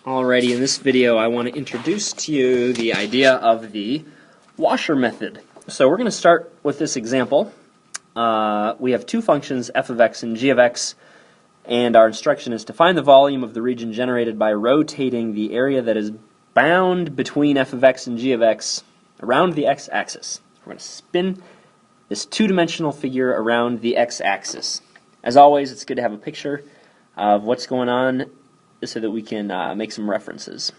Alrighty, in this video I want to introduce to you the idea of the washer method. So we're going to start with this example. We have two functions, f of x and g of x, and our instruction is to find the volume of the region generated by rotating the area that is bound between f of x and g of x around the x-axis. We're going to spin this two-dimensional figure around the x-axis. As always, it's good to have a picture of what's going on so that we can make some references.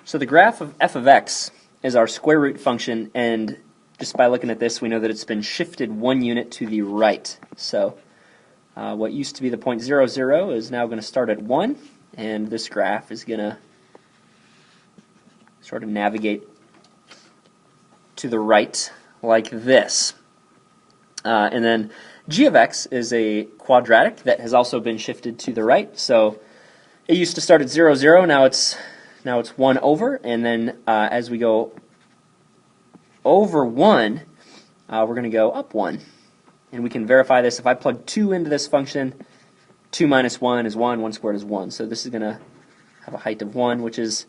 So the graph of f of x is our square root function, and just by looking at this we know that it's been shifted 1 unit to the right. So what used to be the point 0, 0 is now going to start at 1, and this graph is going to sort of navigate to the right like this. And then g of x is a quadratic that has also been shifted to the right. So it used to start at 0, 0, now it's 1 over, and then as we go over 1, we're going to go up 1. And we can verify this. If I plug 2 into this function, 2 minus 1 is 1, 1 squared is 1. So this is going to have a height of 1, which is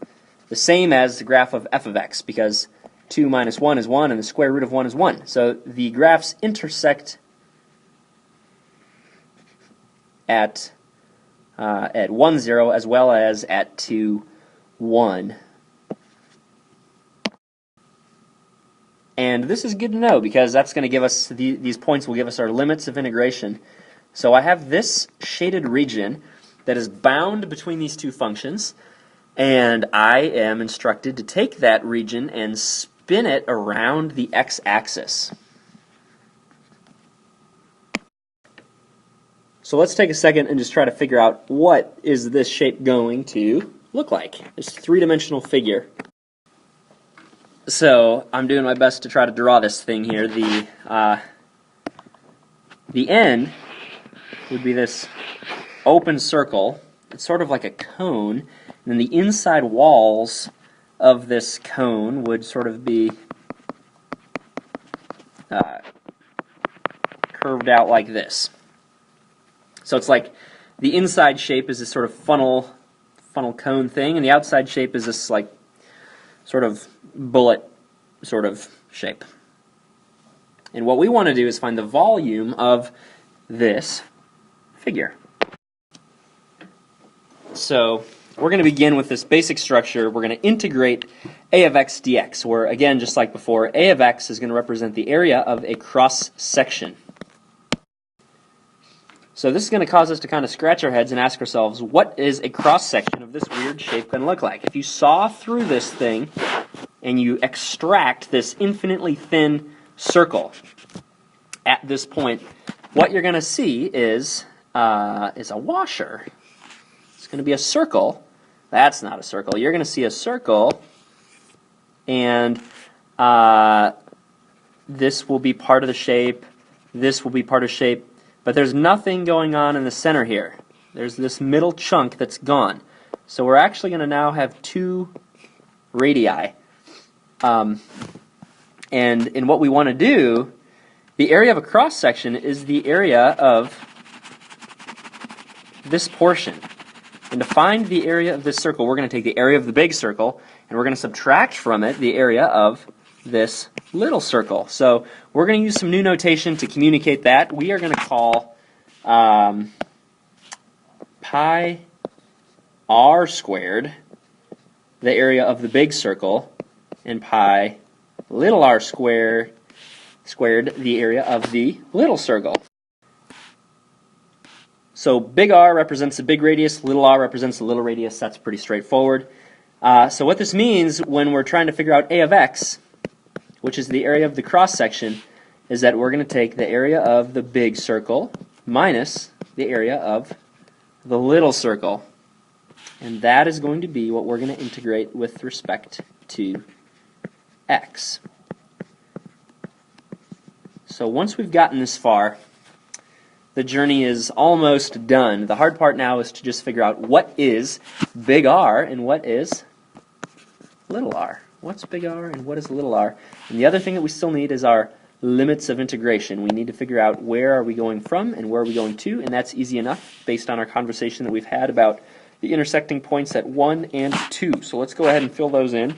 the same as the graph of f of x, because 2 minus 1 is 1, and the square root of 1 is 1. So the graphs intersect at 1, 0, as well as at 2, 1. And this is good to know, because that's going to give us, these points will give us our limits of integration. So I have this shaded region that is bound between these two functions, and I am instructed to take that region and spin it around the x-axis. So let's take a second and just try to figure out what is this shape going to look like. This three-dimensional figure. So I'm doing my best to try to draw this thing here. The end would be this open circle. It's sort of like a cone, and then the inside walls of this cone would sort of be curved out like this. So it's like the inside shape is this sort of funnel cone thing, and the outside shape is this like sort of bullet sort of shape. And what we want to do is find the volume of this figure. So we're going to begin with this basic structure. We're going to integrate a of x dx, where again, just like before, a of x is going to represent the area of a cross section. So this is going to cause us to kind of scratch our heads and ask ourselves, what is a cross-section of this weird shape going to look like? If you saw through this thing and you extract this infinitely thin circle at this point, what you're going to see is a washer. It's going to be a circle. That's not a circle. You're going to see a circle, and this will be part of the shape. This will be part of shape. But there's nothing going on in the center here. There's this middle chunk that's gone. So we're actually going to now have two radii. And in what we want to do, the area of a cross-section is the area of this portion. And to find the area of this circle, we're going to take the area of the big circle, and we're going to subtract from it the area of this little circle. So we're going to use some new notation to communicate that. We are going to call pi r squared the area of the big circle, and pi little r squared the area of the little circle. So big R represents the big radius, little r represents the little radius. That's pretty straightforward. So what this means when we're trying to figure out a of x, which is the area of the cross-section, is that we're going to take the area of the big circle minus the area of the little circle. And that is going to be what we're going to integrate with respect to x. So once we've gotten this far, the journey is almost done. The hard part now is to just figure out what is big R and what is little r. What's big R and what is little r? And the other thing that we still need is our limits of integration. We need to figure out where are we going from and where are we going to, and that's easy enough based on our conversation that we've had about the intersecting points at 1 and 2. So let's go ahead and fill those in.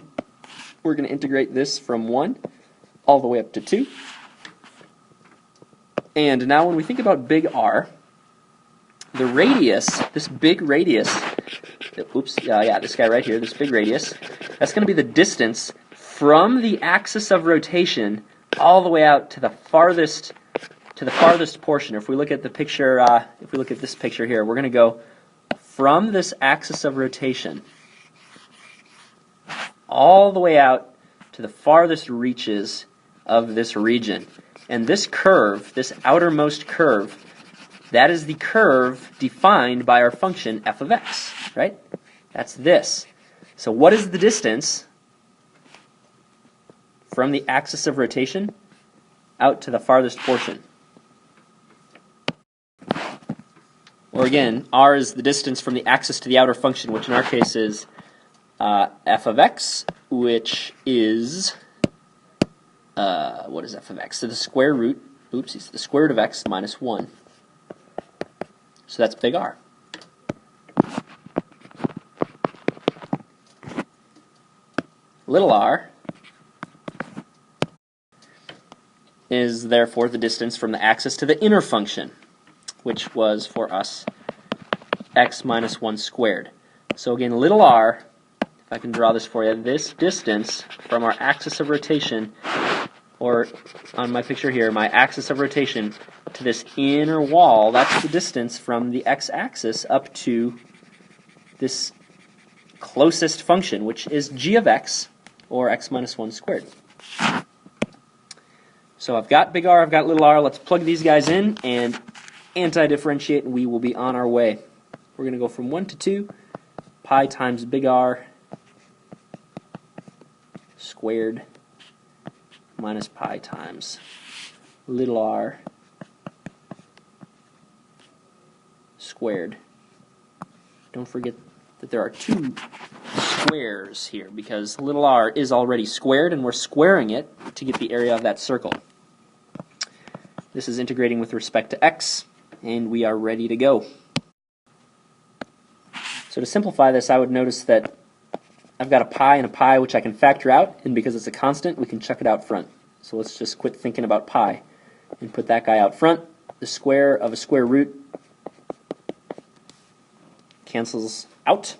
We're going to integrate this from 1 all the way up to 2. And now when we think about big R, the radius, this big radius, this guy right here, this big radius, that's going to be the distance from the axis of rotation all the way out to the farthest portion. If we look at the picture, if we look at this picture here, we're going to go from this axis of rotation all the way out to the farthest reaches of this region. And this curve, this outermost curve, that is the curve defined by our function f of x, right? That's this. So what is the distance from the axis of rotation out to the farthest portion? Or again, r is the distance from the axis to the outer function, which in our case is f of x, which is, what is f of x? So the square root, it's the square root of x minus 1. So that's big R. Little r is therefore the distance from the axis to the inner function, which was for us x minus 1 squared. So again, little r, if I can draw this for you, this distance from our axis of rotation, or on my picture here, my axis of rotation to this inner wall, that's the distance from the x-axis up to this closest function, which is g of x, or x minus 1 squared. So I've got big R, I've got little r. Let's plug these guys in and anti-differentiate, and we will be on our way. We're going to go from 1 to 2, pi times big R squared minus pi times little r squared. Don't forget that there are two squares here because little r is already squared and we're squaring it to get the area of that circle. This is integrating with respect to x, and we are ready to go. So to simplify this, I would notice that I've got a pi and a pi which I can factor out, and because it's a constant, we can chuck it out front. So let's just quit thinking about pi and put that guy out front. The square of a square root cancels out,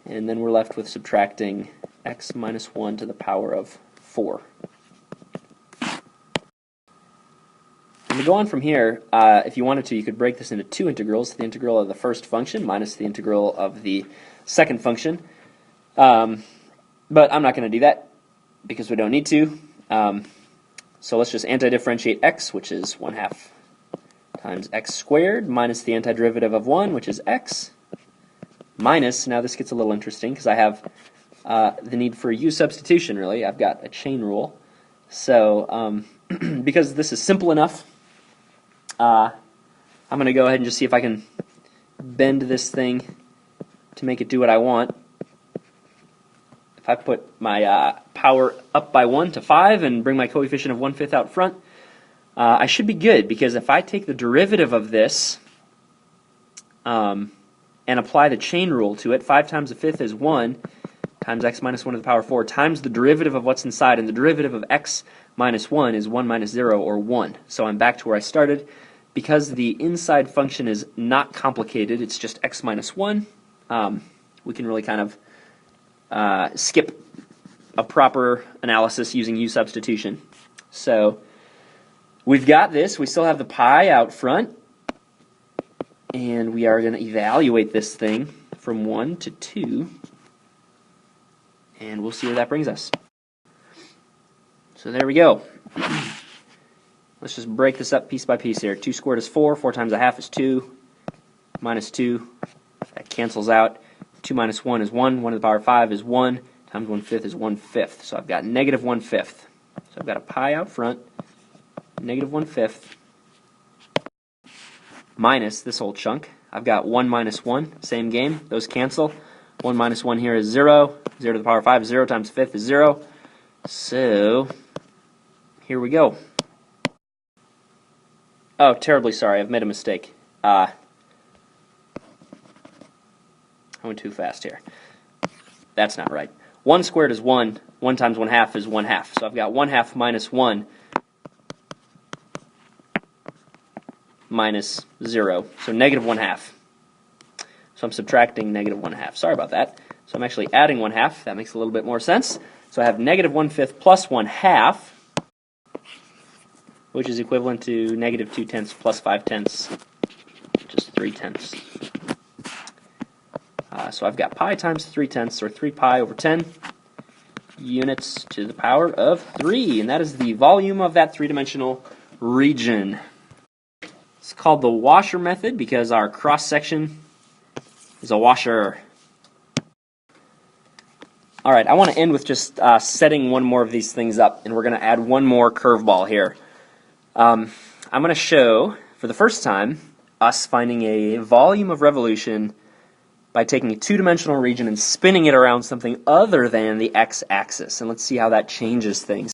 and then we're left with subtracting x minus 1 to the power of 4. And to go on from here, if you wanted to, you could break this into two integrals, the integral of the first function minus the integral of the second function. But I'm not going to do that because we don't need to. So let's just anti-differentiate x, which is 1/2 times x squared, minus the antiderivative of 1, which is x, minus, now this gets a little interesting because I have the need for u substitution, really. I've got a chain rule. So because this is simple enough, I'm going to go ahead and just see if I can bend this thing to make it do what I want. If I put my power up by 1 to 5 and bring my coefficient of 1/5 out front, I should be good, because if I take the derivative of this and apply the chain rule to it, 5 times a fifth is 1 times x minus 1 to the power 4 times the derivative of what's inside, and the derivative of x minus 1 is 1 minus 0, or 1. So I'm back to where I started. Because the inside function is not complicated, it's just x minus 1, we can really kind of skip a proper analysis using u substitution. So we've got this. We still have the pi out front, and we are going to evaluate this thing from 1 to 2, and we'll see where that brings us. So there we go. Let's just break this up piece by piece here. 2 squared is 4, 4 times a half is 2, minus 2, that cancels out. 2 minus 1 is 1, 1 to the power 5 is 1, times 1/5 is 1/5. So I've got negative 1/5. So I've got a pi out front, negative 1/5, minus this whole chunk. I've got 1 minus 1, same game, those cancel. 1 minus 1 here is 0, 0 to the power 5 is 0 times 5th is 0. So here we go. Oh, terribly sorry, I've made a mistake. I went too fast here. That's not right. 1 squared is 1. 1 times 1/2 is 1/2. So I've got 1/2 minus 1 minus 0. So negative 1/2. So I'm subtracting negative 1/2. Sorry about that. So I'm actually adding 1/2. That makes a little bit more sense. So I have negative 1/5 plus 1/2, which is equivalent to negative 2/10 plus 5/10, which is 3/10. So I've got pi times 3/10, or 3 pi over 10 units to the power of 3. And that is the volume of that three-dimensional region. It's called the washer method because our cross-section is a washer. All right, I want to end with just setting one more of these things up, and we're going to add one more curveball here. I'm going to show, for the first time, us finding a volume of revolution by taking a two-dimensional region and spinning it around something other than the x-axis. And let's see how that changes things.